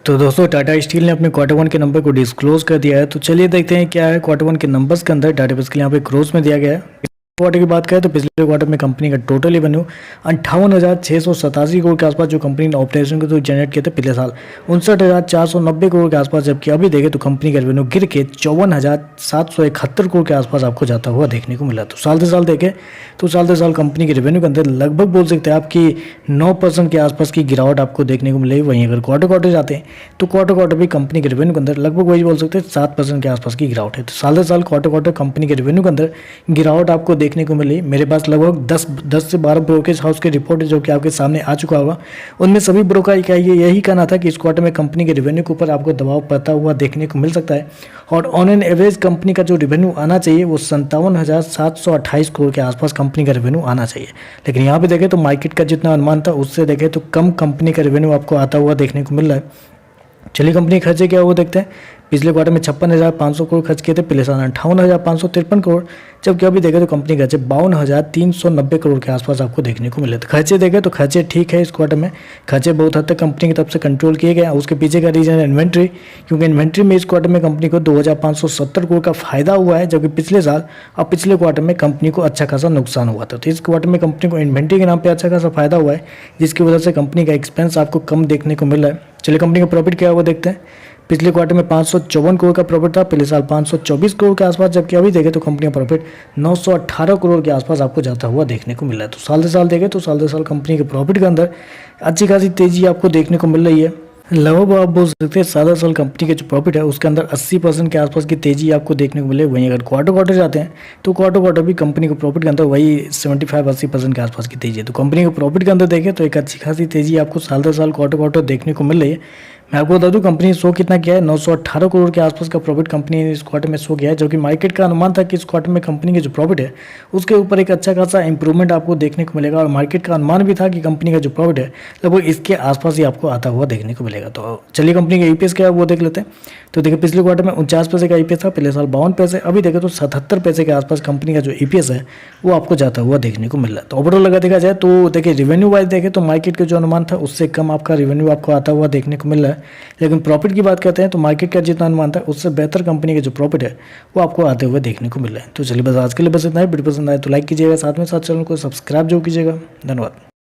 तो दोस्तों टाटा स्टील ने अपने क्वार्टर वन के नंबर को डिस्क्लोज कर दिया है। तो चलिए देखते हैं क्या है क्वार्टर वन के नंबर्स के अंदर डाटा बेस के यहाँ पे क्रोज में दिया गया है। क्वार्टर की बात करें तो पिछले क्वार्टर में कंपनी का टोटल रेवेन्यू 58,687 करोड़ के आसपास जो कंपनी ने ऑपरेशन के थ्रू जनरेट किए थे पिछले साल 59,490 करोड़ के आसपास, जबकि अभी देखें तो कंपनी का रेवेन्यू गिर के 54,771 करोड़ के आसपास आपको जाता हुआ देखने को मिला। तो साल से साल देखें तो साल से साल कंपनी के रेवेन्यू के अंदर लगभग बोल सकते हैं आपकी 9% के आसपास की गिरावट आपको देखने को मिलेगी। वहीं अगर क्वार्टर जाते हैं तो क्वार्टर भी कंपनी के रेवेन्यू के अंदर लगभग वही बोल सकते हैं 7% के आसपास की गिरावट है। तो साल से साल क्वार्टर कंपनी के रेवेन्यू के अंदर गिरावट आपको देखने को मिली। मेरे पास लगभग 10 से 12 ब्रोकरेज हाउस के रिपोर्ट है जो कि आपके सामने आ चुका होगा। उनमें सभी ब्रोकर का यही कहना था कि इस क्वार्टर में कंपनी के रेवेन्यू के ऊपर आपको दबाव पड़ता हुआ देखने को मिल सकता है और ऑन एन एवरेज कंपनी का जो रेवेन्यू आना चाहिए वो 57,728 करोड़ के आसपास कंपनी का रेवेन्यू आना चाहिए। लेकिन यहाँ पे देखें तो मार्केट का जितना अनुमान था उससे देखें तो कम कंपनी का रेवेन्यू आपको आता हुआ देखने को मिल रहा है। चलिए कंपनी खर्चे क्या वो देखते हैं। पिछले क्वार्टर में 56,500 करोड़ खर्च किए थे, पिछले साल 58,553 करोड़, जबकि अभी देखें तो कंपनी खर्चे 52,390 करोड़ के आसपास आपको देखने को मिले। तो खर्चे देखें तो खर्चे ठीक है, इस क्वार्टर में खर्चे बहुत हद तक कंपनी की तरफ से कंट्रोल किए गए। उसके पीछे का रीजन है इन्वेंट्री, क्योंकि इन्वेंट्री में इस क्वार्टर में कंपनी को 2,570 करोड़ का फायदा हुआ है, जबकि पिछले साल और पिछले क्वार्टर में कंपनी को अच्छा खासा नुकसान हुआ था। तो इस क्वार्टर में कंपनी को इन्वेंट्री के नाम पर अच्छा खासा फायदा हुआ है, जिसकी वजह से कंपनी का एक्सपेंस आपको कम देखने को मिल रहा है। चलिए कंपनी का प्रॉफिट क्या है वो देखते हैं। पिछले क्वार्टर में 554 करोड़ का प्रॉफिट था, पिछले साल 524 करोड़ के आसपास, जबकि अभी देखें तो कंपनी का प्रॉफिट 918 करोड़ के आसपास आपको जाता हुआ देखने को मिल रहा है। तो साल से साल देखें तो साल से साल कंपनी के प्रॉफिट के अंदर अच्छी खासी तेजी आपको देखने को मिल रही है। लगभग आप बोल सकते हैं साल साल कंपनी के जो प्रॉफिट है उसके अंदर 80% के आसपास की तेजी आपको देखने को मिले। वहीं अगर क्वार्टर जाते हैं तो क्वार्टर भी कंपनी के प्रॉफिट के अंदर वही 75-80% के आसपास की तेजी है। तो कंपनी के प्रॉफिट के अंदर देखें तो एक अच्छी खासी तेजी आपको साल से साल क्वार्टर देखने को मिल रही है। मैं आपको बता दूं कंपनी ने शो कितना किया है, 918 करोड़ के आसपास का प्रॉफिट कंपनी ने इस क्वार्टर में शो किया है, जो कि मार्केट का अनुमान था कि इस क्वार्टर में कंपनी के जो प्रॉफिट है उसके ऊपर एक अच्छा खासा इंप्रूवमेंट आपको देखने को मिलेगा और मार्केट का अनुमान भी था कि कंपनी का जो प्रॉफिट है लगभग इसके आसपास ही आपको आता हुआ देखने को मिलेगा। तो चलिए कंपनी का ईपीएस क्या है वो देख लेते हैं। तो देखिए पिछले क्वार्टर में 49 पैसे का ईपीएस था, पिछले साल 52 पैसे, अभी देखें तो 77 पैसे के आसपास कंपनी का जो ईपीएस है वो आपको जाता हुआ देखने को मिल रहा है। तो ओवरऑल लगा देखा जाए तो देखिए रेवेन्यू वाइज देखें तो मार्केट का जो अनुमान था उससे कम आपका रेवेन्यू आपको आता हुआ देखने को मिल रहा है। लेकिन प्रॉफिट की बात करते हैं तो मार्केट का जितना अनुमान था उससे बेहतर कंपनी के जो प्रॉफिट है वो आपको आते हुए देखने को मिल रहा है। तो चलिए बस आज के लिए बस इतना है। वीडियो पसंद आए तो लाइक कीजिएगा, साथ में साथ चैनल को सब्सक्राइब जरूर कीजिएगा। धन्यवाद।